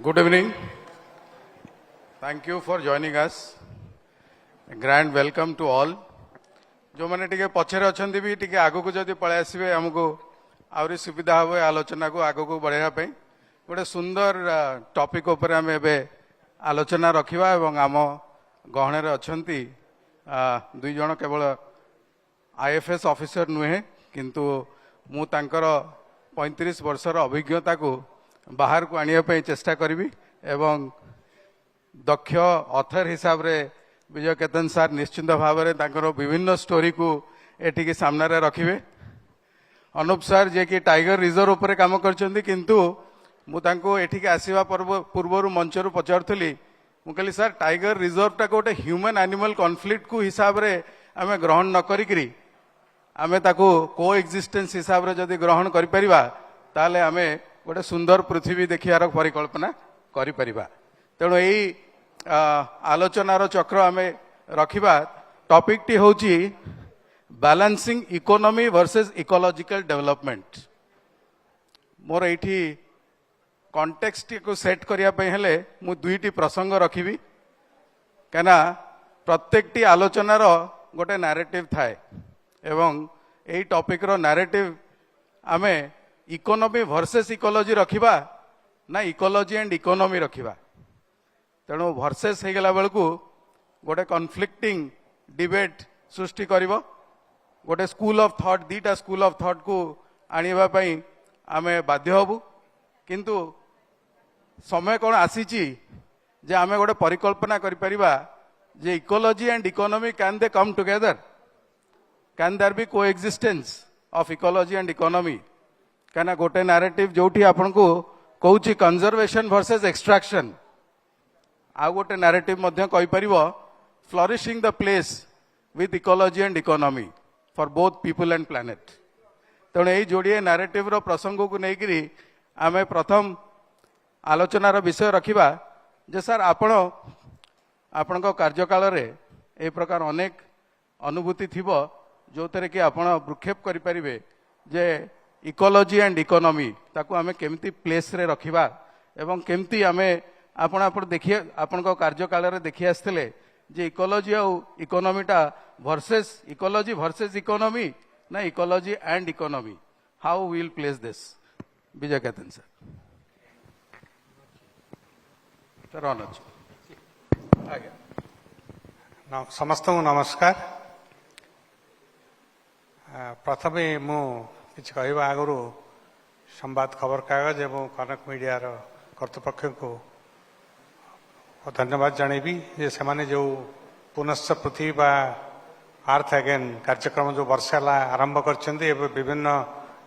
Good evening. Thank you for joining us. A grand welcome to all. जो मैंने टिके पछरे अछंती भी टिके आगो को जदी पळे आसीबे हमको आउरी सुविधा होबे आलोचना को आगो को बढ़ाया पे गोटे सुंदर टॉपिक ऊपर हम एबे आलोचना रखिबा एवं आम गहणे रे अछंती दुई जण केवल आईएफएस ऑफिसर नुहे किंतु मु तांकर 35 वर्षर अभिज्ञता को बाहर को आनिया पे चेष्टा करी एवं दक्ष ऑथर हिसाब रे विजय केतन सार निश्चिंत भाव में तांकर विभिन्न स्टोरी को एठी सामने रखिबे। अनुप सार जे कि टाइगर रिजर्व उपर काम करछंती किंतु मु तांको एठी आसीबा पूर्व मंचरु पचारुथली मु कहली सर टाइगर रिजर्व टा गोटे ह्यूमन एनिमल कॉन्फ्लिक्ट को हिसाब रे आमे ग्रहण न करिकरी आमे ताको को एक्जिस्टेंस हिसाब रे जदी ग्रहण करि परिबा ताले आमे गोटे सुंदर पृथ्वी देखियार परिकल्पना करि परिबा। तेणु एई आलोचनार चक्र आमे रखिबा टॉपिक टी होची balancing economy versus ecological development. मोर एठी कॉन्टेक्स्ट को सेट करिया पे हेले मु दुईटी प्रसंग रखिबी केना प्रत्येक टी आलोचनार गोटे नैरेटिव थाए एवं एई टॉपिक रो नैरेटिव आमे इकोनॉमी वर्सेस इकोलॉजी रखिबा ना इकोलॉजी एंड इकोनॉमी रखिबा। तेणु वर्सेस हो गला बेलू गोटे कन्फ्लिक्टिंग डिबेट सृष्टि करिवो गोटे स्कूल ऑफ थॉट दीटा स्कूल ऑफ थॉट को आनिबा पई आमे बाध्य हबु किंतु समय कौन आसीची जे आमे गोटे परिकल्पना करि परिबा जे ecology and economy can they come together can there be coexistence of ecology and economy कहना गोटे नैरेटिव जोठी आपन को कहूची कंजर्वेशन वर्सेस एक्सट्रैक्शन आउ गोटे नैरेटिव मध्य कहि परिबो flourishing the place with ecology and economy for both people and planet. तेणु यही जोड़िए नैरेटिव रो प्रसंग को लेकिरी आमे प्रथम आलोचनार विषय रखिबा जे सर आपण कार्यकाल रे ए प्रकार अनेक अनुभूति थिबो जो तरे कि आपण भ्रूक्षेप करि परिबे जे इकोलॉजी एंड इकोनॉमी ताकू आमे केमती प्लेस रे रखिबा एवं केमती आमे आपण देखिए आपण कार्यकाल रे देखि आसथिले जे इकोलॉजी और इकोनॉमीटा वर्सेस इकोनॉमी ना ecology and economy how will place this Vijay Ketan sir sir on आज्ञा समस्त नमस्कार। प्रथम मु किछ कहबा आगु संवाद खबर कागज एवं कनक मीडिया कर्तृपक्ष को धन्यवाद जनइबी जे सेमाने जो पुनश्च पृथ्वी बा अर्थ अगेन कार्यक्रम जो वर्षाला आरंभ करछन्ती एवं विभिन्न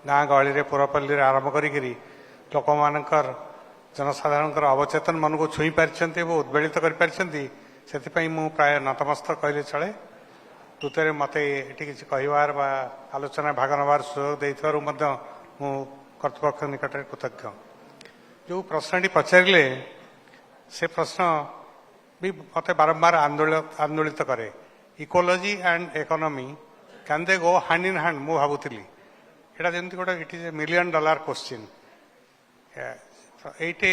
गाँ गहली रे पुरपल्ली रे आरंभ करिकरी लोक मानकर जनसाधारण अवचेतन मन को छुई पारिछन्ती एवं उद्वेलित कर पारिछन्ती सेति मु प्राय नतमस्तक कहले चले। तुतरे मते एठी किछ कहिवार बा आलोचना भाग नबार सुयोग देइथारु मध्य मु कर्तृपक्ष निकट कृतज्ञ। जो प्रश्नटी पचारिले से प्रश्न भी मत बारंबार आंदोलित करे ecology and economy can they go hand in hand मु भावुली एटा जेमती गोटे it is a $1 million question. एटे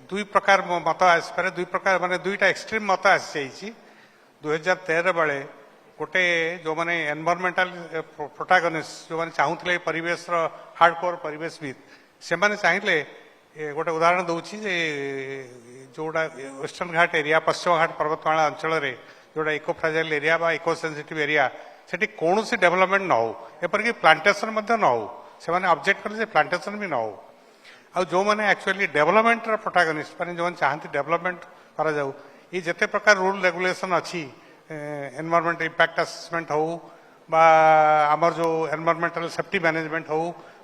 दुई प्रकार मत आसपे दुई प्रकार माने दुईटा एक्सट्रीम मत आसी 2013 बेले गोटे जो माने एनवायरमेंटल प्रोटागनिस्ट जो माने चाहूले परिवेश हार्डकोर परिवेशविद से माने चाहिए गोटे उदाहरण दूची जे जोड़ा वेस्टर्न घाट एरिया पश्चिम घाट पर्वतमाला अंचल जोड़ा इको फ्राजाइल एरिया बा इको सेंसिटिव एरिया सेठी कौन सी डेवलपमेंट न हो एपरिक प्लांटेशन न हो से माने ऑब्जेक्ट कले प्लांटेशन भी न हो आ जो माने एक्चुअली डेवलपमेंट प्रोटागनिस्ट माने जो चाहती डेवलपमेंट करा जाऊ ये जिते प्रकार रूल रेगुलेशन अच्छी एनवायरमेंट इम्पैक्ट असेसमेंट हो बा आमर जो एनवायरमेंटल सेफ्टी मैनेजमेंट हो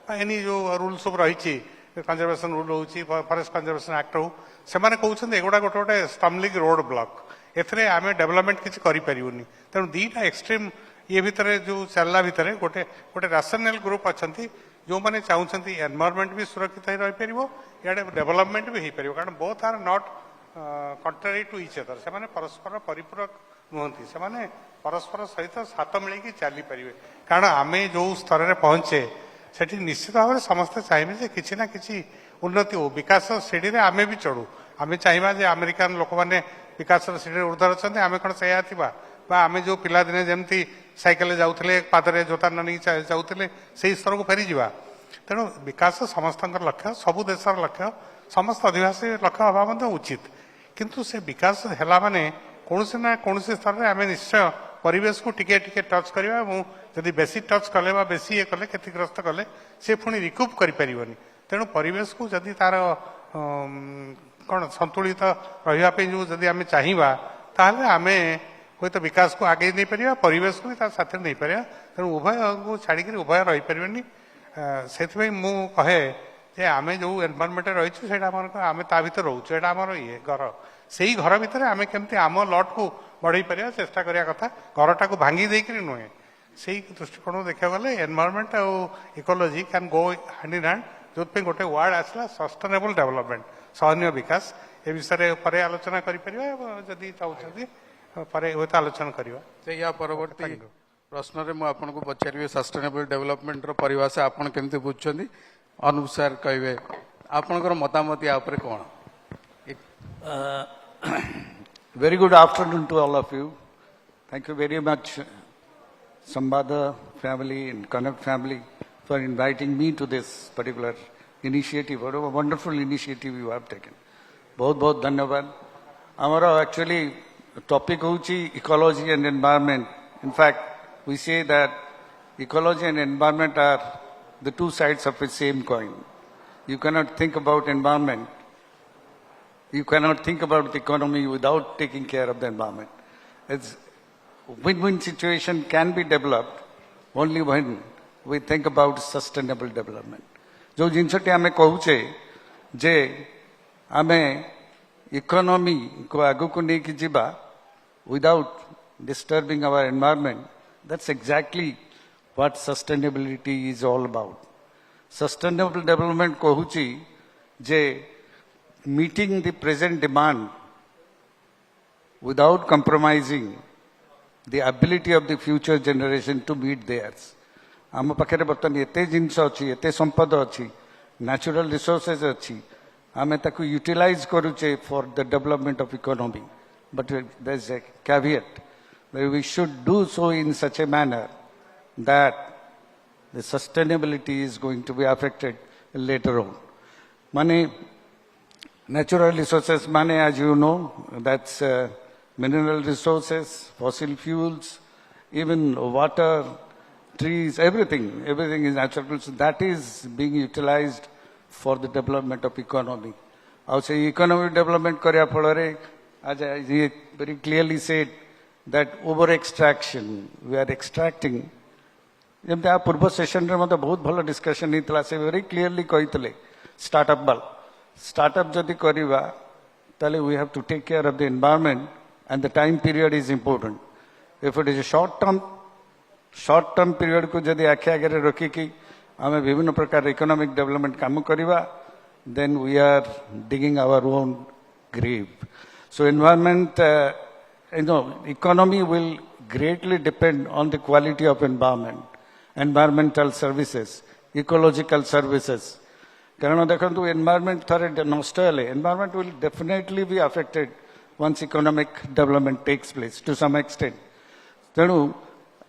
बा एनी जो रूल सब रही कंजर्वेशन रूल हो फॉरेस्ट कंजर्वेशन एक्ट हो से कहते एगुड़ा गोटे गोटे स्टम्बलिंग रोड ब्लॉक एथे आम डेवलपमेंट किसी करें तेणु दीटा एक्सट्रीम ये भितर जो चलला भितर गोटे गोटे राशनल ग्रुप अच्छा जो मैंने चाहते एनवायरमेंट भी सुरक्षित रहीपर इे डेवलपमेंट भी हो पार कारण both are not contrary to each other से परस्पर परिपूरक नुहति से परस्पर सहित हाथ मिलकर चली पारे कारण आम जो स्तर में पहुंचे से निश्चित भाव में समस्ते चाहिए कि ना कि उन्नति हो विकास सीढ़ी आमे भी चढ़ू आमे चाहिबा जे अमेरिकन लोक माने विकास सीढ़ी ऊर्धर अच्छा आम कौन से आम जो पिलादिने जमती साइकेल जाऊे पादरे जोता नहीं जाऊे से स्तर को फेरी जा तेणु विकास समस्त लक्ष्य सबु देशर लक्ष्य समस्त अधिवासी लक्ष्य हवा उचित किंतु से विकास है माने कौन ना कौन स्तर में आम निश्चय परिवेश को टिके टिके टच करवा जदि बेसी टच कले बेसी ये कले क्षतिग्रस्त कले से पुणी रिकूप कर तेणु परिवेश को जदि तार कौन संतुलित रही जो जदि आम चाहिए ताहले आम हूँ तो विकास को आगे नहीं पार परिवेश को भी साथ नहीं पार तेणु उभय को छाड़ी उभय रही पारे से कहे जे आम जो एनवायरमेंट रही आम ता भर रोचे आमर ये घर से ही घर भितर आम केमती आम लट को बढ़ई पार चेष्टा करिया कथा घरटा को भांगी देकरी नुहे से दृष्टिकोण देखा गले एनवायरमेंट और ecology can go hand in hand जो गोटे वर्ड आसला सस्टेनेबल डेवलपमेंट सहनीय विकास ए विषय पर आलोचना करी चाहते हूँ आलोचना करवा या परवर्ती प्रश्न रे आपको पचारि सस्टेनेबल डेवलपमेंट परिभाषा आपन केमती बुझुछंती अनुप सर कहिबे आपनकर मतामत या ऊपर कोन Very good afternoon to all of you. Thank you very much, Sambad family and Kanak family, for inviting me to this particular initiative. What a wonderful initiative you have taken. बहुत बहुत धन्यवाद. हमारा actually topic होची ecology and environment. In fact, we say that ecology and environment are the two sides of the same coin. You cannot think about environment. You cannot think about the economy without taking care of the environment. It's win-win situation can be developed only when we think about sustainable development. जो जिनसटी आमे कहूचे जे आमे economy को आगु को नहीं की जीवा without disturbing our environment, that's exactly what sustainability is all about. Sustainable development कहूची J meeting the present demand without compromising the ability of the future generation to meet theirs. आम पाखे बर्तमान एते जिनस अच्छी एते संपद अच्छी नेचुरल रिसोर्सेज अच्छी आम ताकू यूटिलाइज करुचे for the development of economy but there is a caveat we should do so in such a manner that the sustainability is going to be affected later on माने natural resources money, as you know, that's mineral resources, fossil fuels, even water, trees, everything is natural. So that is being utilized for the development of economy. Also, economic development karya phalare, as I very clearly said, that over extraction, we are extracting. जब आप पूर्व session रे मतलब बहुत भलो discussion नहीं थला से वेरी क्लियरली कहितले स्टार्टअप बल startup जदि करिवा ताले we have to take care of the environment and the time period is important. If it is a short term period को जदि आखे आगे रखी कि हमें विभिन्न प्रकार इकोनॉमिक डेवलपमेंट काम करिवा then we are digging our own grave. So environment economy will greatly depend on the quality of environment, environmental services, ecological services. कारण देखो एनवायरमेंट थरे नष्ट हेले environment will definitely be affected once economic development takes place to some extent तेणु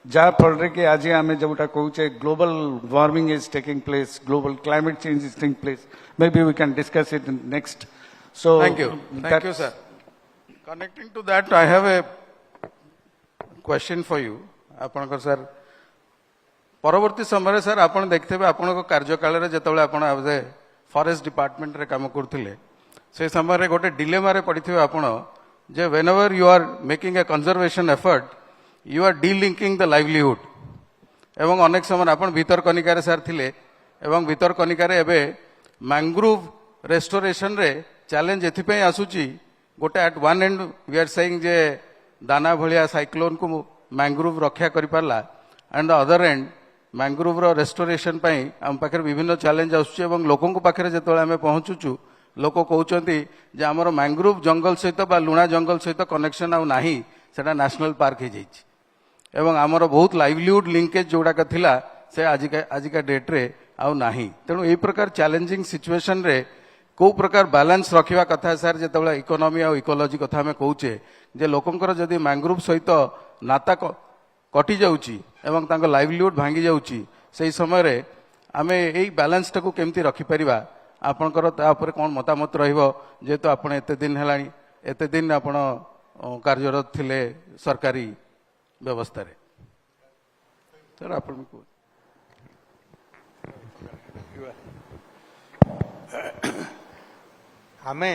जहाँ फल कि आज आम जोटा कहूचे global warming is taking place global climate change is taking place maybe we can discuss it in next so thank you sir connecting to that I have a question for you आपनकर sir परवर्ती समय sir आपन देखते आपण कार्यकाल रे जेतबेले आपण आबे forest department रे काम करथिले से समय रे गोटे डिलेमा रे पड़िथिबे आपण जे whenever you are making a conservation effort you are delinking the livelihood एवं अनेक समय आपण भीतर कनिका रे सर थिले एवं भीतर कनिका रे एबे मैंग्रोव रेस्टोरेशन रे चैलेंज एथिपे आसुची गोटे at one end we are seeing जे दाना भलिया साइक्लोन को मैंग्रोव रक्षा करि पारला and the other end mangrove restoration आम पाखे विभिन्न चैलेंज आसुच्ची लोकों पाखे जो आम पहुँचुचु लोक कहते जे आमर मैंग्रोव जंगल सहित बा लुणा जंगल सहित कनेक्शन आउ नाही सेटा नेशनल पार्क हो जाइए आमर बहुत लाइवलीहुड लिंकेज जोड़ाक थिला से आजिका डेट रे आउ नाही तेणु यही प्रकार चैलेंजिंग सिचुएशन रे को प्रकार बैलेंस रखा कथा सर जो इकोनॉमी और इकोलॉजी कथा आम कौचे जे लोकंकर जदि मैंग्रोव सहित नाता कटि जाउची एवं तांको लाइवलीहुड भांगी जाउची से समय रे आमे एई बैलेंस टाको केमती रखि परिबा आपनकर ता ऊपर कोन मतामत रहइबो जेतो आपण एते दिन हेलानी एते दिन आपण कार्यरत थिले सरकारी व्यवस्था रे सर आपण को आमे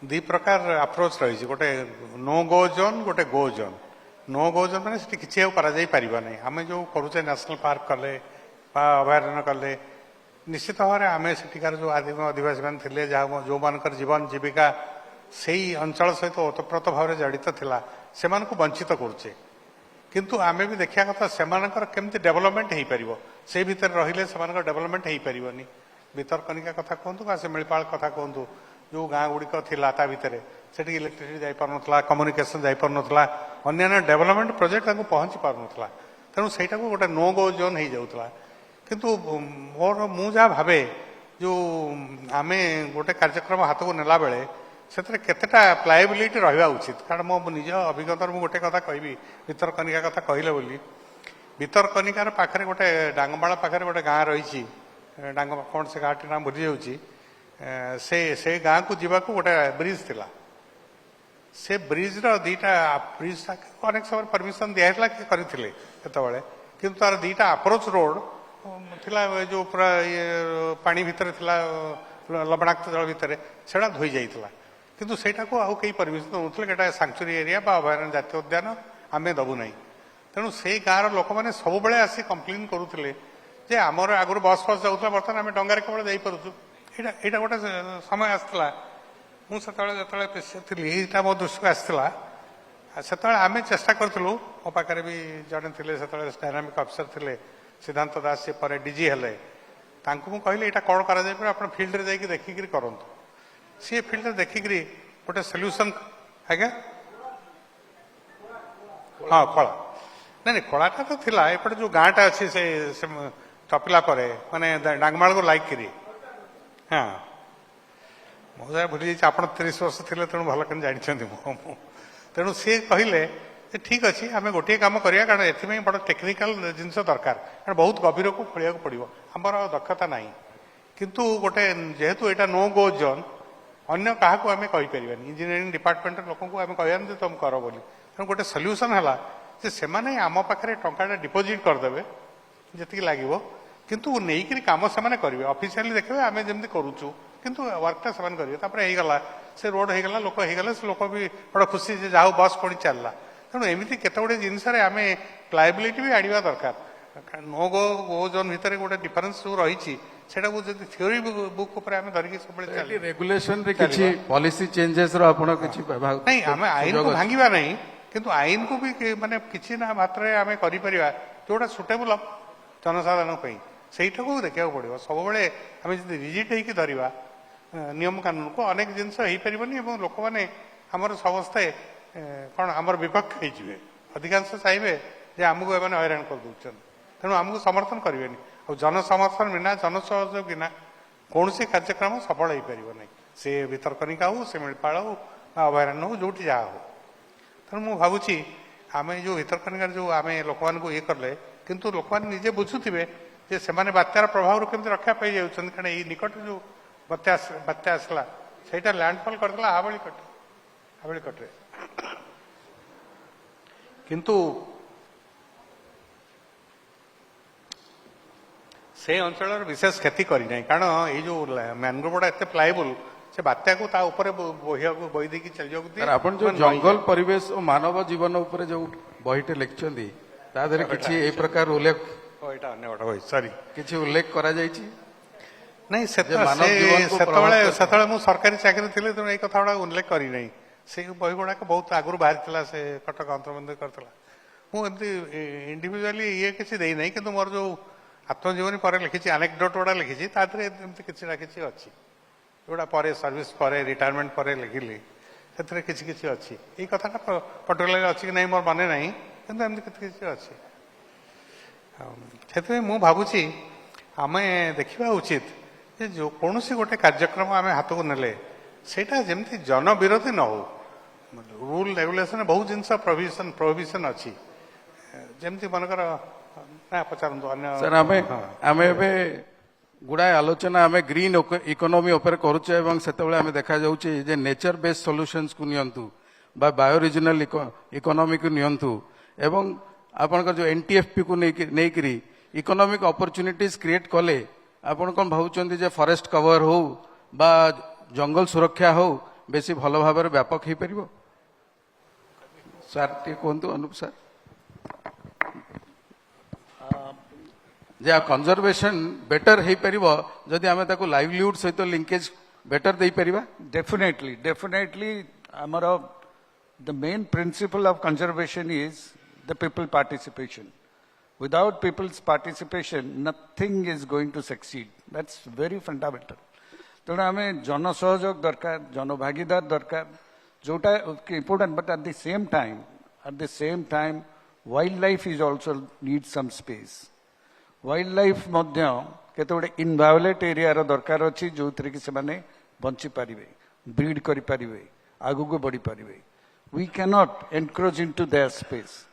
दी प्रकार अप्रोच रही गोटे नो गो जोन गोटे गो जोन नो गो जोन मैंने किसी नहीं आम जो करुचे नेशनल पार्क कले अभयारण्य कले निश्चित भाव में आम सेठिकार जो आदिम आदिवासी मैंने थे जहाँ जो मानकर जीवन जीविका से ही अंचल सहित ओतप्रोत भाव में जड़ित थिला से वंचित करुचे किंतु आम भी देखा कथा से केमती डेवलपमेंट हो पार से भितर रहिले से डेवलपमेंट हो पारनी भितरकनिका कथा कहतु बा से मिलपाल कथा कहतु जो गाँ गुड़िक थिला ता भितर सेठी इलेक्ट्रिसिटी जापार नाला कम्युनिकेशन जापार नाला अन्य डेवलपमेंट प्रोजेक्ट पहुंची पार नाला तेणु सहीटा को गोटे नो गो जोन हो जाऊला किंतु मोर मु जहाँ भावे जो आम गोटे कार्यक्रम हाथ को नेला बेले से केतेटा प्लायबिलिटी रहा उचित कारण मो निज अभिज्ञता मुझे गोटे कथा कहबी भितरकनिका कथा कहले बोली भितरकनिकार पाखे गोटे डांगमाला पाखे गोटे गाँ रही डांग कौन से गाँव नाम भूली जाऊँगी से गाँ को जीवाक गोटे ब्रिज थिला से ब्रिज दीटा ब्रिज अनेक समय परमिशन दिखाला करते किंतु तार दीटा अप्रोच रोड थिला जो पूरा ये पानी भितर थिला लवणाक्त जल भितर सेटा धोई जाइथिला किंतु सेटा को आउ कई परमिशन दउथले केटा सैंक्चुरी एरिया बा अभयारण्य जातीय उद्यान आमे दबु नाही तेणु से गाँव लोक मैंने सब बेले आसी कंप्लेन करुले जे आमर आगुरी बस फस जाऊला बर्तमान आम डंगार केवल जापरु यहाँ गोटे समय आसला मुझे थी यहाँ मो दृश्य को आसला से आम चेष्टा करूँ मो पाखे भी जड़े थे से डायनामिक अफिसर थे सिद्धांत दास से पर डीजी हेले मुझे कहली यहाँ कौन कर फिल्ड रे जाकि देखिक करूँ सी फिल्ड देखिक गोटे सल्यूशन आज्ञा हाँ कला नहीं कलाटा तो थिला एपटे जो गाँटा अच्छी से टपिला माने डांगमाल को लाइक करी हाँ महोदय भूली जाइए आप 30 वर्ष थे तेणु भल के जानते तेणु सी कहले ठीक अच्छे आम गोटे कम करा कारण एथि बड़ा टेक्निकाल जिनस दरकार कारण बहुत गभीर को खोलिया पड़ो आमर दक्षता ना किंतु गोटे जेहेतु यहाँ नो गो जोन अन्य क्या आम कहीपर इंजीनियरिंग डिपार्टमेंट लोक आम कहवानी तुम कर बोली तेणु गोटे सल्यूशन है से आम पाखे टाटा डिपोजिट करदे जी लगे किंतु नहीं कम से करेंगे ऑफिशियली देखिए आम जमी करुचु किंतु वर्कटा से करेंगे होगला से रोड होगला लोक होगले से लोक भी बड़ा खुशी से जाओ बस पुणी चलला तेणु एमती केते गुड़े जिनस आम प्लायबिलिटी भी आड़ा दरकार नो गो गो जोन भितर गोटे डिफरेन्स जो रही थ्योरी बुक आम धरिकी सब रेगुलेशन रे किछि पॉलिसी चेंजेस रो आपण किछि नहीं आम आईन को भांगिबा नहीं किंतु आईन को भी माने किछि ना मात्रा आम करि परिबा जोटा सुटेबल जनसाधारण सहीटा को देखा पड़ो सब बड़े आम जो रिजिड होकर धरवा नियम कानून को अनेक जिनस हो पारनी लोक मैंने आमर समस्ते कौन आमर विपक्ष हो अधिकांश चाहिए जे आमको एने हैरान कर दूसर तेणु आमको समर्थन करेंगे और जनसमर्थन बिना जनसहयोग बिना कौन सी कार्यक्रम सफल हो पार नहीं से भितरकनिका हो से मिलपाल हो अभयारण्य हो जो जहाँ हो तेणु मुझे भावुँ आम जो भितरकनिकार जो आम लोक मानक ये कले किंतु लोक मैंने निजे बुझुवे जे से बात्यार प्रभाव केमती रक्षा पाई जाऊँ कारण ये निकट जो बात्या आसला से लैंडफॉल करदेला हावळीकटे किंतु से अंचल विशेष क्षति करना कारण ये जो मैनग्रोवटा एत प्लायबल से बात्या को ता ऊपर बही देकी चल जाऊ आपण जो जंगल परिवेश और मानव जीवन ऊपर जो बहीटे लिखिं ता देहरे किछि ए प्रकार उल्लेख सॉरी किछि उल्लेख करा जायछि नहीं से सरकारी चाकरी थी तेणु ये कथा गुड़ा उल्लेख करना से बही गुड़ाक बहुत आगुरी बाहरी से कटक अंतर्बंध करता मुझे इंडिविजुआली ये किसी देना कि मोर जो आत्मजीवनी पर लिखी अनेक्डोट गुड़ा लिखी तादे किसी अच्छी जोड़ा पर सर्विस पर रिटायरमेंट पर लिखिली से किसी अच्छी ये कथाटा पर्टिकुलर अच्छी कि नहीं मोर मन ना कि किसी अच्छी से मुझे भावुँ आम देखा उचित ଯେ जो କୌଣସି ଗୋଟେ କାର୍ଯ୍ୟକ୍ରମ ଆମେ ହାତକୁ ନେଲେ ସେଇଟା ଯେମିତି ଜନବିରୋଧୀ ନ ହଉ। ରୁଲ ରେଗୁଲେସନ ବହୁତ ଜିନିଷ ପ୍ରୋହିବିସନ ଅଛି, ଯେମିତି ମନେକର ନା ପଚାରନ୍ତୁ ଅନ୍ୟ। ସାର୍ ଆମେ ଏବେ ଗୁଡାଏ ଆଲୋଚନା ଆମେ ଗ୍ରୀନ ଇକୋନୋମି ଉପରେ କରୁଛେ ଏବଂ ସେତେବେଳେ ଆମେ ଦେଖାଯାଉଛି ଯେ ନେଚର ବେସ୍ଡ ସଲ୍ୟୁସନ୍ସ କୁ ନିଅନ୍ତୁ ବା ବାୟୋରିଜିନାଲ ଇକୋନୋମି କୁ ନିଅନ୍ତୁ ଏବଂ ଆପଣଙ୍କର ଯୋଉ ଏନଟିଏଫପି କୁ ନେଇକିରି ଇକୋନୋମିକ ଅପରଚ୍ୟୁନିଟିଜ କ୍ରିଏଟ କଲେ ଆପଣ କଣ ଭାବୁଛନ୍ତି ଯେ ଫରେଷ୍ଟ କଭର ହଉ ବା ଜଙ୍ଗଲ ସୁରକ୍ଷା ହଉ ବେଶୀ ଭଲ ଭାବରେ ବ୍ୟାପକ ହେଇପାରିବ? ସାର୍ ଟିକେ କୁହନ୍ତୁ ଅନୁପ ସାର୍। ଯେ କନଜରଭେସନ ବେଟର ହେଇପାରିବ ଯଦି ଆମେ ତାକୁ ଲାଇଭଲିହୁଡ ସହିତ ଲିଙ୍କେଜ ବେଟର ଦେଇପାରିବା। Definitely, Amara, the main principle of conservation is the people participation. Without people's participation, nothing is going to succeed. That's very fundamental. तेणु आम जन सहयोग दरकार, जन भागीदार दरकार, जोटा important, but at the same time, wildlife is also needs some space. Wildlife मध्य केते गोटे इनवायोलेट एरिया रो दरकार अछि जो थरे कि से माने बंची पारिबे, ब्रीड करि पारिबे, आगु को बढ़ी पारिबे. We cannot encroach into their space.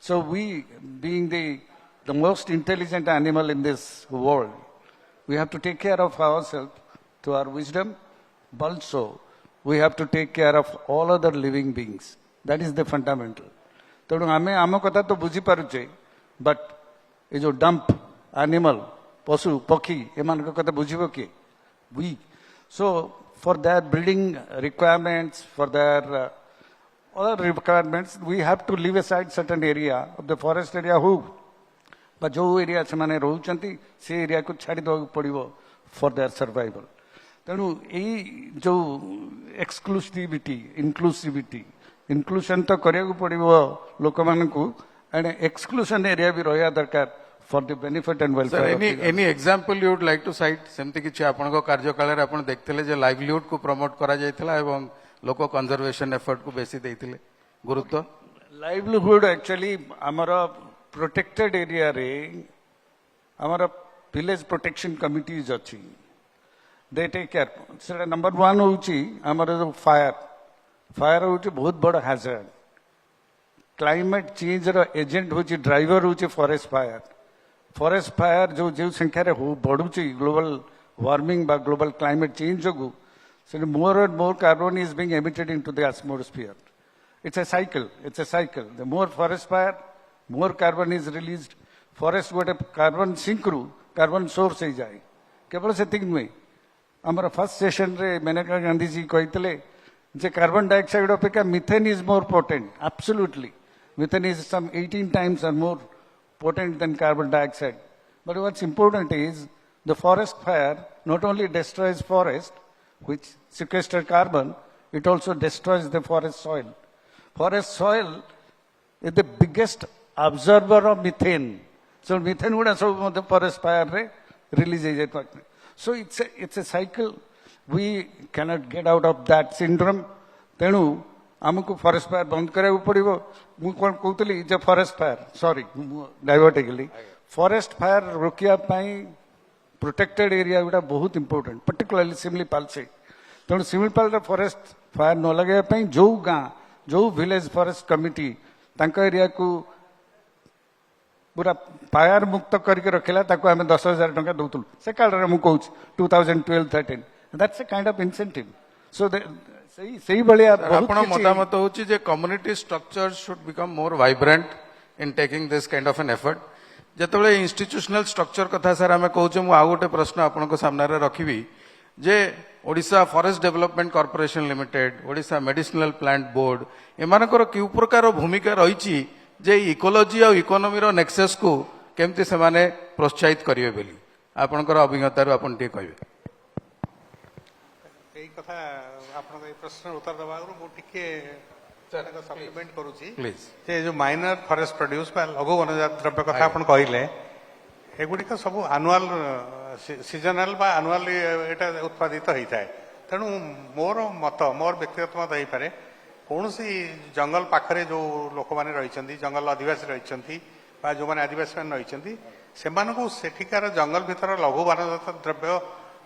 So we, being the most intelligent animal in this world, we have to take care of ourselves to our wisdom, but also we have to take care of all other living beings. That is the fundamental. तेणु आमे आम कथा तो बुझी पारुचे, but ये जो dump animal पशु पक्षी एमान कथा बुझिबो कि we. So for their breeding requirements, for their other requirements, we have to leave aside certain area of the forest area who, but जो एरिया से माने रहउचंती से एरिया को छाड़ी दो पड़िबो for their survival. तेणु यही जो inclusion तो करिया पड़िबो लोक मानकू एंड एक्सक्लूशन एरिया भी रहया दरकार for the benefit and welfare. Sir, any example you would like to cite? सेमती किछि आपन को कार्यकाल रे आपन देखथिले जे लाइवलीहुड को प्रमोट करा जायथिला एवं लोक कंजर्वेशन एफर्ट को बेसी देथिले गुरुत्व. लाइवलीहुड एक्चुअली हमारा प्रोटेक्टेड एरिया रे हमारा विलेज प्रोटेक्शन कमिटीज अछि, दे टेक केयर. सेटा नंबर 1 होउची हमारा जो फायर होउची बहुत बड़ा हैजर्ड. क्लाइमेट चेंज रो एजेंट होउची ड्राइवर होउची फॉरेस्ट फायर जो संख्या रे बढ़ुची ग्लोबल वार्मिंग बा ग्लोबल क्लाइमेट चेंज जोगु so more and more carbon is being emitted into the atmosphere. It's a cycle. The more forest fire, more carbon is released. Forest गोटे carbon sink रू carbon source हो जाए. केवल से तिक में हमारा फर्स्ट सेशन रे मेनका गांधी जी कहते जे कार्बन डाइऑक्साइड अपेक्षा methane is more potent. Absolutely, methane is some 18 times or more potent than carbon dioxide. But what's important is the forest fire not only destroys forest, which sequesters carbon, it also destroys the forest soil. Forest soil is the biggest absorber of methane. So methane would also the forest fire release. So it's a cycle. We cannot get out of that syndrome. तेणु आमको forest fire बंद कराया पड़ो. मु कौन कहती जे forest fire sorry divert गली. Forest fire रोकिया protected area गुड़ा बहुत इंपोर्टेंट, पर्टिकुलरली सिमलीपाल से. तेणु सिमलीपाल फॉरेस्ट फायर न लगे जो गाँ जो विलेज फॉरेस्ट कमिटी एरिया को पूरा फायर मुक्त करके रखिला ताको आमे 10,000 टंका दउतु से काल रे मु कहूच 2012-13. That's a kind of incentive. So सही बलिया आपण मतामत होची जे community structure should become more vibrant in taking this kind of an effort. जेतबेले इंस्टीट्यूशनल स्ट्रक्चर कथा सर आमे कहूचे मु आउ गोटे प्रश्न आपण को सामने रे रखिबी जे Odisha forest development corporation limited, Odisha medicinal plant board एमानकर कि प्रकार भूमिका रही जे इकोलॉजी और इकोनॉमी रो नेक्सस को केमती से माने प्रोत्साहित करिवे बेली आपनकर अभिज्ञता रो आपण टे कहबे. एई कथा आपण ए प्रश्न उत्तर दबा मु टिके सप्लीमेंट करूची प्लीज. जे जो माइनर फॉरेस्ट प्रोड्यूस बा लघु वनजात द्रव्य कथा आपण कहिले एगुड़िक सब आनुआल सीजनाल बा आनुआली एटा उत्पादित होता है. तेणु मोर व्यक्तिगत मत हो पारे कौन सी जंगल पाखरे जो लोक मैंने रही जंगल आदिवासी रही जो मैंने आदिवासी मैंने रही सेठिकार जंगल भितर लघु वनजात द्रव्य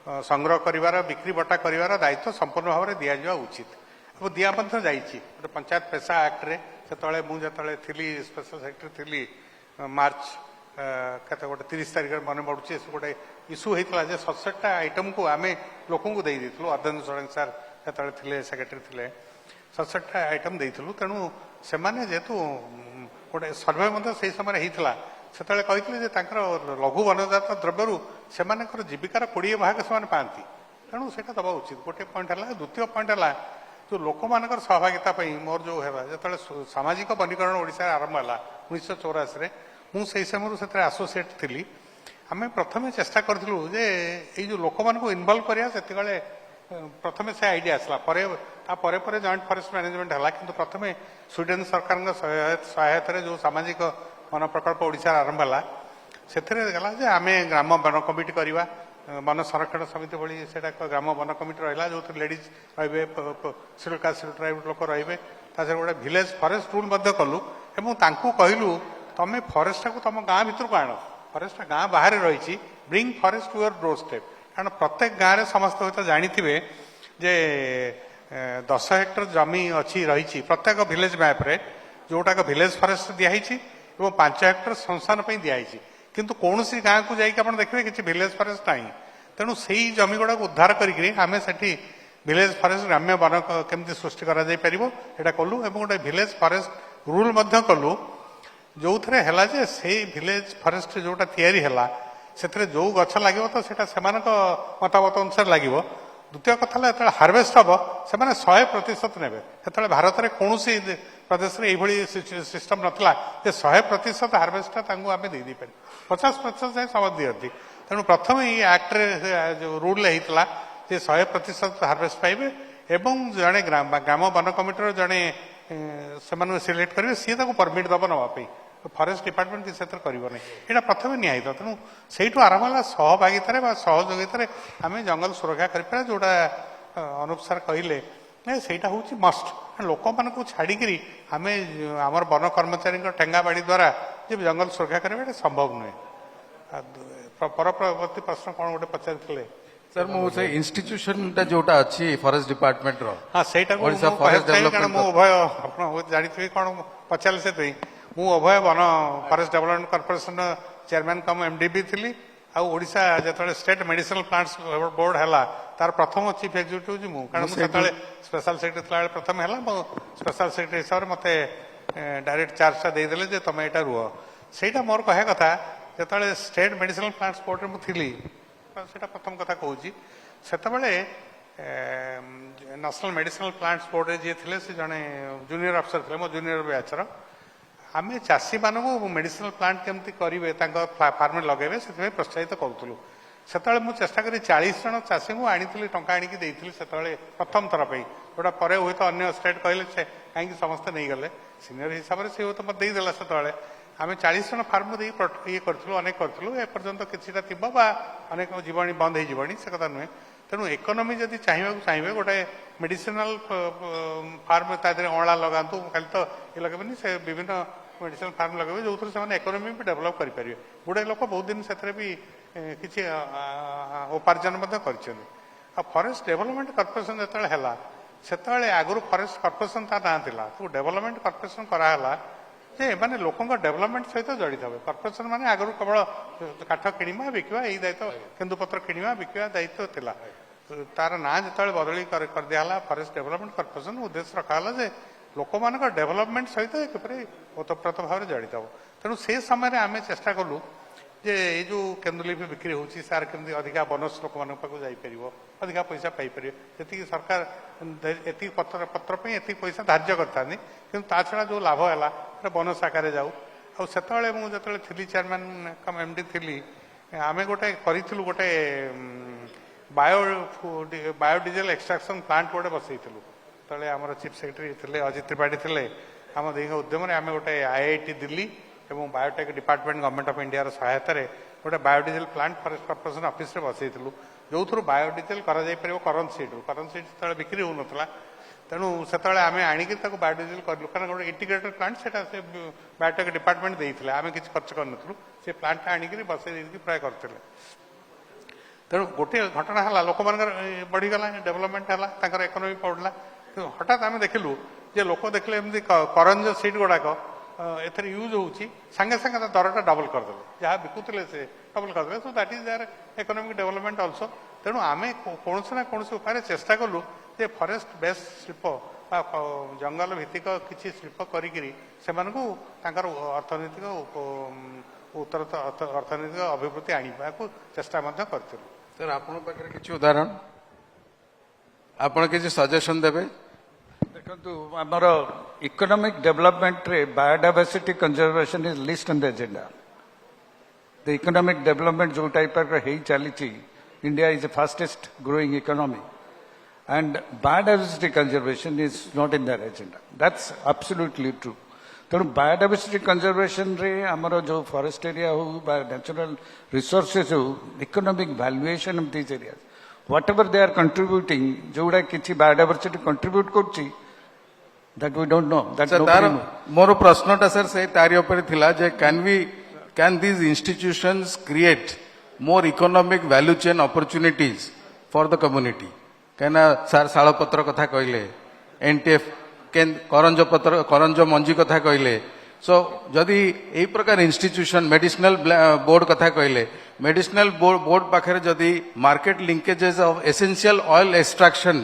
संग्रह कर बिक्री बटा कर दायित्व संपूर्ण भाव में दि जावा उचित और दिया गोटे पंचायत पेशा एक्ट रे से मुझे स्पेशल सेक्रेटरी थी मार्च केते गोटे 30 तारिख मन पड़ुचे गोटे इश्यू होता है 67टा आइटम को आम लोक देलु अध्ययन षडंग सार थे सेक्रेटरी थे 67टा आइटम देलु तेणु से जेहेतु गोटे सर्वे से समय होता से कहते लघु वनजात द्रव्य से जीविकार 20 भाग से पाती तेणु से दबा उचित गोटे पॉइंट है द्वितीय पॉइंट है जो लोक मान सहभागिता मोर जो है जो सामाजिक वनीकरण ओडिशा आरंभ है 1984 मुझे समय से आसोसीएट थी आम प्रथम चेष्टा करूँ जे ये जो लोक मान इनवल्व करा से प्रथम से आईडिया आसला पर जॉइंट फॉरेस्ट मैनेजमेंट है कि प्रथम स्वीडेन सरकार सहायता जो सामाजिक वन प्रकल्प ओडिशा आरंभ है से आम ग्राम वन कमिटी करवा वन संरक्षण समिति भली से ग्राम वन कमिटी रहा जो लेडीज रे शेड्यूल कास्ट शेड्यूल ट्राइब लोक रे गोटे विलेज फॉरेस्ट रूल कलु कहलु तुम फॉरेस्ट को तुम गाँ भर को आण फॉरेस्ट गाँ बाहर रही bring forest to your doorstep कारण प्रत्येक गाँव में समस्त हूँ जाथे जे 10 हेक्टर जमी अच्छी रही प्रत्येक विलेज मैप रे जोटा विलेज फॉरेस्ट दिखाई 5 हेक्टर संस्थान दिखाई किंतु कौन सी गाँव को जाकर देखिए कि विलेज फॉरेस्ट ना तेणु से ही जमी गुड़ा उद्धार करें से विलेज फॉरेस्ट ग्राम्य वन केमती सृष्टि करा कलु गोटे विलेज फॉरेस्ट रूल कलु जो थे है से विलेज फॉरेस्ट जोटा या से जो गछ लगे तो मतामत अनुसार लगे द्वितीय कथा जो हार्वेस्ट हम से 100% ने भारत में कौन सी प्रदेश में यही सिस्टम नाला 100% हार्वेस्ट आम दे पारे 50% जाए समझ दिखती तेणु प्रथम ये एक्ट जो रूल होता 100% हार्वेस्ट पाइबे एवं जड़े ग्राम वन कमिटी जड़े से सिलेक्ट करेंगे सी परमिट दब नापी फॉरेस्ट डिपार्टमेंट किसी करना यहाँ प्रथम निहित तेणु से आरंभ है सहभागितार सहयोगितार आम जंगल सुरक्षा कर जोटा अनुप सार कहले से हूँ मस्ट लोक मान छाड़ी आम आमर वन कर्मचारी ठेंगा बाड़ी द्वारा जब जंगल सुरक्षा करेंगे संभव नुहे परवर्ती प्रश्न कौन गोटे पचार सर मुझे इंस्टीट्यूशन जोटा अच्छी फॉरेस्ट डिपार्टमेंट रो हाँ से उभय आप जानी कौन पचारे से मु अभय वन forest development corporation chairman cum MD थी आशा जो स्टेट मेडिसिनल प्लांट्स बोर्ड है तार प्रथम चीफ एक्जिक्यूटिव मु कारण मुझे स्पेशल सेक्रेटरी था प्रथम है स्पेशल सेक्रेटरी हिसाब से मत डायरेक्ट चार्जटा देदेले तुम यहाँ रुह से मोर कह कथा जो स्टेट मेडिसिनल प्लांट्स बोर्ड में थी से प्रथम कथा कहूँ से नेशनल मेडिसिनल प्लांट्स बोर्ड जी थे से जड़े जूनियर अफसर थे मो जूनियर बैचर आम चाषी मानक मेडिसिनल प्लांट केमती करेंगे फार्म में लगेबे से प्रोत्साहित करूँ से मुझे चेष्टा करी 40 जन चाषी को आनी टंका आनी से प्रथम थर पर जोटा पर हुए तो अन्य स्टेट कहले से कहीं समस्ते नहीं गले सीनियर हिसाब से हूँ तो मत देदेला से आम 40 जन फार्म दे ये करूँ अनेक करूँ एपर्यंत किसी थी अनेक जीवाणी बंद हो जीवाणी से कथा नुहे तेणु इकोनोमी जब चाहिए गोटे मेडिसिनाल फार्म तादे अँला लगातु खाली तो ये लगे से विभिन्न मेडिसिनल फार्म लगे जो से इकोनोमी भी डेभलप करेंगे गुड़े लोक बहुत दिन से भी किसी उपार्जन कर फॉरेस्ट डेवलपमेंट कॉर्पोरेशन जो है से आगुरी फॉरेस्ट कॉर्पोरेशन ता ना था तो डेवलपमेंट कॉर्पोरेशन कराला जे माने लोकों डेवलपमेंट सहित जड़ित हे कॉर्पोरेशन माने आगुरी केवल काठ किणवा बिकवा यही दायित्व केन्दुपत्र किणवा बिकवा दायित्व थिला तार ना जो बदली कर दिया फॉरेस्ट डेवलपमेंट कॉर्पोरेशन उद्देश्य रखा जे लोक मान डेवलपमेंट सहित किपर ओतप्रोत भाव जड़ित हे तेणु से समय आम चेष्टा कलु जे ये जो केन्दुली भी बिक्री होची सार केमती अधिका बोनस लोक मान पाक जापर अधिका पैसा पाइपर जी सरकार एति पत्र पत्र एति पैसा धार्य करता कि छड़ा जो लाभ है बोनस आकार जाऊ आते मुझे थी चेयरमैन कम एमडी थी आम गोटे करूँ गोटे बायोडीजेल एक्सट्राक्शन प्लांट गोटे बसईलु तेज आम चीफ सेक्रेटरी थे अजित त्रिपाठी थे आम दी उद्यम आम गोटे आईआईटी दिल्ली और biotech department government of India सहायतार गोटे biodiesel plant forest corporation office में बसईलु जो थ्रू बायोडीजेल करंट सीट बिक्री होना तेणु से आम आणिक बायोडीजेल करूँ कारण गोटे इंटीग्रेटेड प्लांट से बायोटेक डिपार्टमेंट देते आम किसी खर्च करूँ से प्लांट आणिक बसई प्राय करते तेणु गोटे घटना है लोक मान बढ़ीगला डेभलपमेंट है इकोनोमी बढ़ला हठात आम देखिलु जे लोक देखले एमती करंज सीट गुड़ाक एथर यूज होची संगे संगे दरटा डबल करदे जहाँ बिकुले से डबल करदे so that is their economic development also तेणु आम कौन ना कौन उपाय चेष्टा कलु जे फॉरेस्ट बेस्ड शिल्प जंगल भित्तिक किसी शिल्प करी से अर्थनैतिक उत्तर अर्थनैतिक अभिवृद्धि आने को चेष्टा करथिलु सर आपण पाखे किसी उदाहरण आपण किसी सजेशन देबे देखो आमर इकोनॉमिक डेवलपमेंट रे biodiversity conservation is list on the agenda the economic development जो टाइप है चली India is the fastest growing economy and biodiversity conservation is not in their agenda. That's absolutely true. तेणु biodiversity conservation रे आमर जो forest area हो बा natural resources हो economic valuation of these areas whatever they are contributing जोड़ा किसी biodiversity contribute करची that we don't know that nobody know. मोर प्रश्नटा सर से तारी ऊपर थिला जे can these institutions create more economic value chain opportunities for the community कहना सार शाल पत्र कथा कहले एनटीएफ करंज मंजी कथा कहले सो जदि यही प्रकार इंस्टीट्यूशन मेडिसिनल बोर्ड कथा कहले मेडिसिनल बोर्ड पाखे जदि market linkages of essential oil extraction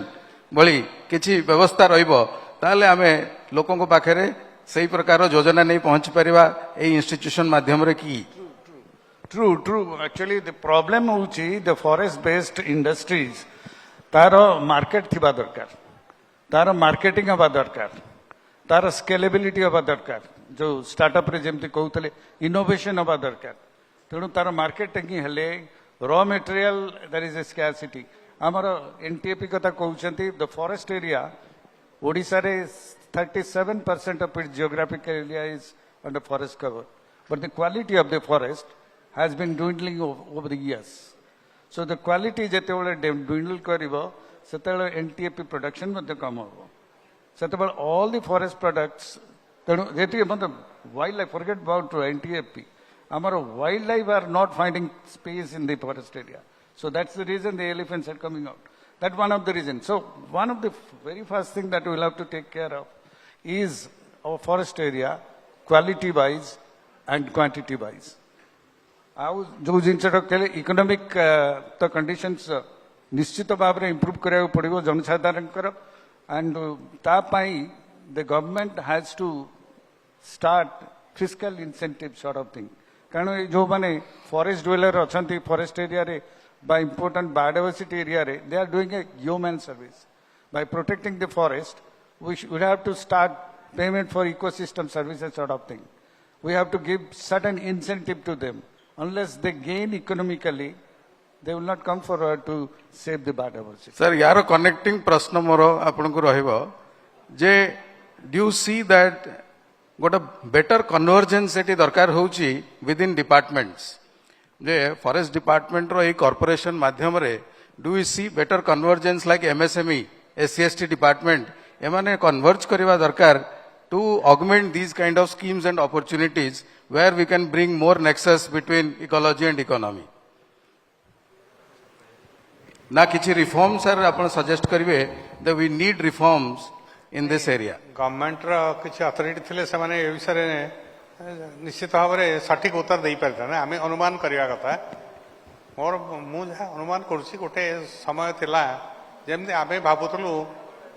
भली किछि व्यवस्था रहिबो ताले आमे लोकन को पाखे सही प्रकार योजना नहीं पहुंच परिबा ए इंस्टीट्यूशन माध्यम रे की ट्रू एक्चुअली द प्रॉब्लम होची द फॉरेस्ट बेस्ड इंडस्ट्रीज तार मार्केट थिबा दरकार तार मार्केटिंग हवा दरकार तार स्केलेबिलिटी हवा दरकार जो स्टार्टअप रे जेमती कहउतले इनोवेशन हवा दरकार तेणु तार मार्केटिंग हेले raw material there is a scarcity हमर एनटीएपी कथा कहउछंती द फॉरेस्ट एरिया ओडिसा रे 37% of its geographical area is under forest cover but the quality of the forest has been dwindling over the years so the quality जिते dwindle कर NTFP production कम हम से all the forest products तेणु ये मतलब wildlife forget about NTFP आमर wildlife are not finding space in the forest area so that's the reason the elephants are coming out that one of the reason so one of the very first thing that we will have to take care of is our forest area quality wise and quantity wise आउ जो जिनटा कहले economic तो conditions निश्चित भाव में improve करा पड़ो जनसाधारण एंड तापाई the government has to start fiscal incentive sort of thing कारण जो माने फॉरेस्ट ड्वेलर अच्छा फॉरेस्ट एरिया रे बा इंपोर्टेंट बायोडायवर्सिटी एरिया रे they are doing a human service by protecting the forest we should have to start payment for ecosystem services sort of thing we have to give certain incentive to them unless they gain economically they will not come forward to save the biodiversity. Sir, यारो connecting प्रश्न मोर आपन को रहइबो जे do you see that गोटा better convergence eighty दरकार होउची within departments जे forest department रो ए corporation माध्यम रे do you see better convergence like MSME SCST department एमाने converge करिवा दरकार to augment these kind of schemes and opportunities where we can bring more nexus between ecology and economy. ना किछि reforms sir आपण suggest करिवे that we need reforms in this area. Government रो किछि authority थिले से माने ए विषय रे निश्चित भाव रे सटीक उत्तर देई परता ना हमें अनुमान करिया कथा मोर मु जहा अनुमान करछि गोटे समय थिला जेमति आमे भाबुतलु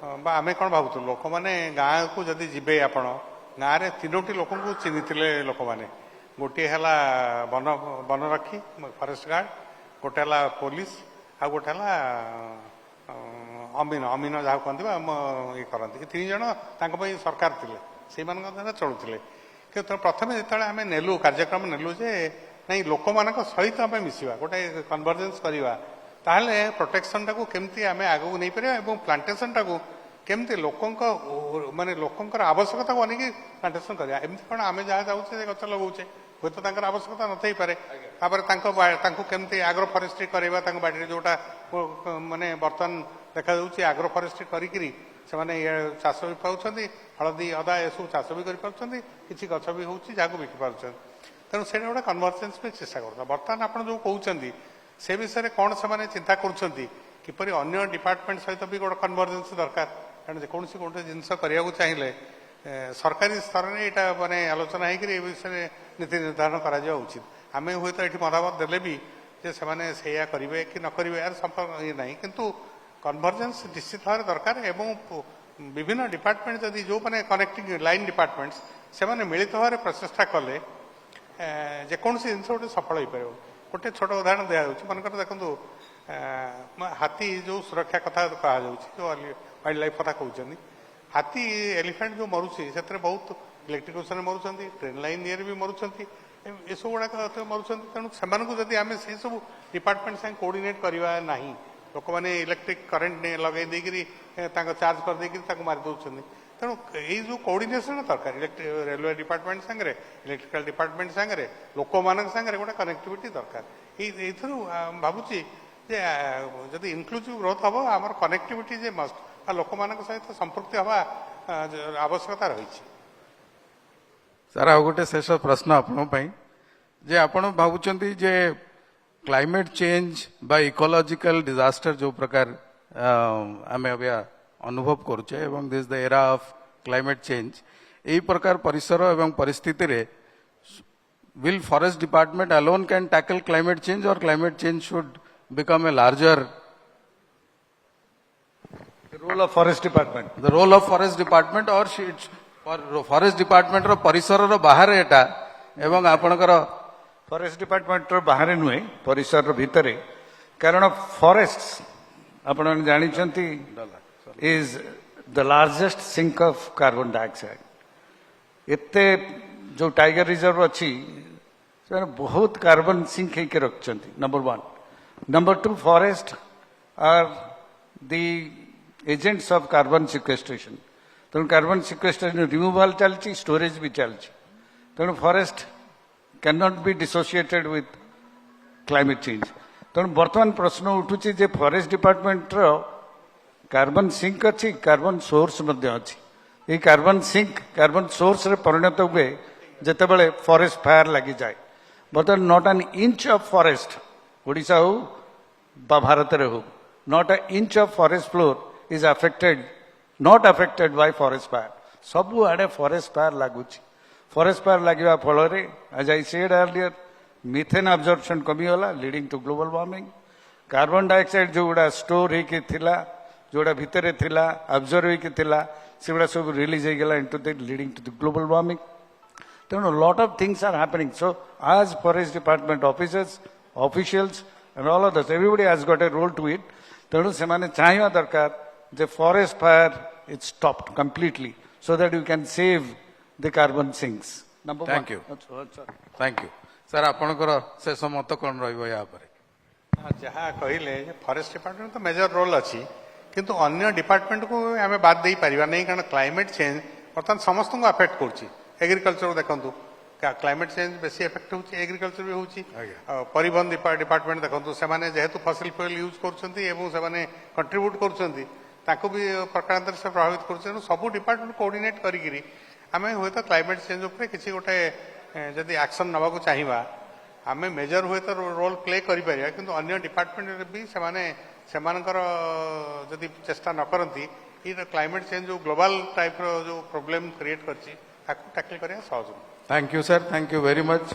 बा आमे कोन भाबुतलु लोक माने गाँ को जदी जिबे आपण गाँ रे तीनोटी लोक को चिन्हिथिले लोक माने गोटे हला वन रखी फॉरेस्ट गार्ड गोटे हला पुलिस आ गोटे हला अमीन जहाँ कहते ये करती तीन जन सरकार थे से द्वारा चलुले कि प्रथम जो आम नेलु कार्यक्रम नेलु जे नहीं लोक मान सहित आम मिसवा गोटे कन्वर्जेन्स करवा ताहले प्रोटेक्शन टाक केमती आम आगू नहीं पार प्लांटेशन टाक केमती लोकंक माने लोकंकर आवश्यकता को अनेक प्लांटेशन करवा एमती कौन आम जहाँ जाऊे गच लगाऊे हुए तो आवश्यकता नथई पारे केमती आग्रो फरेस्ट्री करवा बाड़ी जोटा माने बर्तमान देखा आग्रो फरेस्ट्री करी चाष भी पाँच हलदी अदा ये सब चाष भी करें किसी गच भी हो बिकी पार्छ तेणु से गोटे कन्वर्जेन्स चेष्टा करता बर्तमान आप जो कहते से विषय में कौन से चिंता करुँच किपरि अन्य डिपार्टमेंट सहित भी गोटे कन्भर्जेन्स दरकार कारण जेकोसी गोटे जिनस करने को चाहिए सरकारी स्तर में यहाँ माने आलोचना होकर विषय नीति निर्धारण करा उचित आम हूँ तो ये मतामत देले भी जे से करेंगे कि न करेंगे यार संपर्क ये ना किंतु कन्भर्जेन्स निश्चित भाव दरकार एवं विभिन्न डिपार्टमेंट जदि जो मैंने कनेक्टिंग लाइन डिपार्टमेंट्स से मिलित भाव प्रचेषा कले जेकोसी जिन गोटे सफल हो पार गोटे छोट उदाहरण दिखाई मनकर देखो हाथी जो सुरक्षा कथा कह जो वाइल्ड लाइफ कथा कहते हाथी एलिफेंट जो मरुची से बहुत इलेक्ट्रिकेशन मरुंट ट्रेन लाइन ये भी मरुंट ये सब गुड़ाक मरुंट तेणु से आम से सब डिपार्टमेंट संगे कोऑर्डिनेट करवा ना लोक मैंने इलेक्ट्रिक करेन्ट लगे देकरी चार्ज कर मारी दौरान तेणु ये जो कोऑर्डिनेशन दरकार रेलवे डिपार्टमेंट सांगे इलेक्ट्रिकल डिपार्टमेंट सांगे लोक मान सांगे गोटे कनेक्टिविटी दरकार ये भावुची जदि इनक्लूसिव ग्रोथ हम आम कनेक्टिविटी जे मस्ट लोक मान सहित संपृक्ति हवा आवश्यकता रही सर आ गोटे शेष प्रश्न आपण जे आपण भावुचंती जे क्लाइमेट चेंज बा इकोलॉजिकल डिजास्टर जो प्रकार आम अभी अनुभव करुचे एवं this the era of climate change यही प्रकार परिसर एवं परिस्थिति रे will forest department alone can tackle climate change और climate change should become a larger The role of forest department. the role of forest department or forest department रो परिसर रो बाहर एटा एवं आपणकर फॉरेस्ट डिपार्टमेंट बाहर नुहे परिसर भितर कारण फॉरेस्ट आपण जानी is the largest sink of carbon dioxide एते जो टाइगर रिजर्व अच्छी बहुत कार्बन सिंक होकर रखिंट number one number two forest are the agents of carbon sequestration तेणु कार्बन सिक्वेस्ट्रेशन रिमूवाल चलती स्टोरेज भी चलती तेणु forest can not be dissociated with climate change तेणु बर्तमान प्रश्न उठुची जे फॉरेस्ट डिपार्टमेंट रो कार्बन सिंक अच्छी कार्बन सोर्स मध्य अच्छी ये कार्बन सिंक कार्बन सोर्स रे परिणत हुए जितेबाला फॉरेस्ट फायर लगी जाए बर्तमान not an inch of forest Odisha हो बा भारत रे हो not a inch of forest floor is not affected by forest fire सबु आड़े फॉरेस्ट फायर लगुच फॉरेस्ट फायर लगे फल as I said earlier methane absorption कमीगला leading to global warming carbon dioxide जो गुड़ा स्टोर होके थिला जोड़ा भितर थिला अब्जर्व होके थिला सेगुड़ा सब रिलीज हो गला into the leading to the global warming तेणु lot of things are happening so as forest department officials and all others everybody has got a role to it तेणु से माने चाहिए दरकार the forest fire is stopped completely so that you can save the carbon sinks. Number Thank one. you. Thank you. Sir, आपनकर शेष मत कौन रहिबो या पर जहाँ कहले फॉरेस्ट डिपार्टमेंट तो मेजर रोल अच्छी किंतु अन्य डिपार्टमेंट को आम बाद दे पारिबा नहीं कारण क्लाइमेट चेंज बर्तमान समस्त को अफेक्ट करुच्ची एग्रीकल्चर देखु क्लाइमेट चेंज बेसी इफेक्ट होची एग्रीकल्चर भी होची परिवहन डिपार्टमेंट देखु से जेहेतु फसिल फ्यूल यूज कर कंट्रीब्यूट कर ताको भी प्रकारांतर से प्रभावित कर सब डिपार्टमेंट कोऑर्डिनेट करी आम हुए तो क्लाइमेट चेंज उपर किसी गोटे जदि एक्शन नवा को चाहिए आम मेजर हुए तो रोल प्ले करें किंतु अन्य डिपार्टमेंट भी जदि चेष्टा न करती ये क्लाइमेट चेंज जो ग्लोबल टाइप रो जो प्रॉब्लम क्रिएट कर टैकल करें सहज thank you sir thank you very much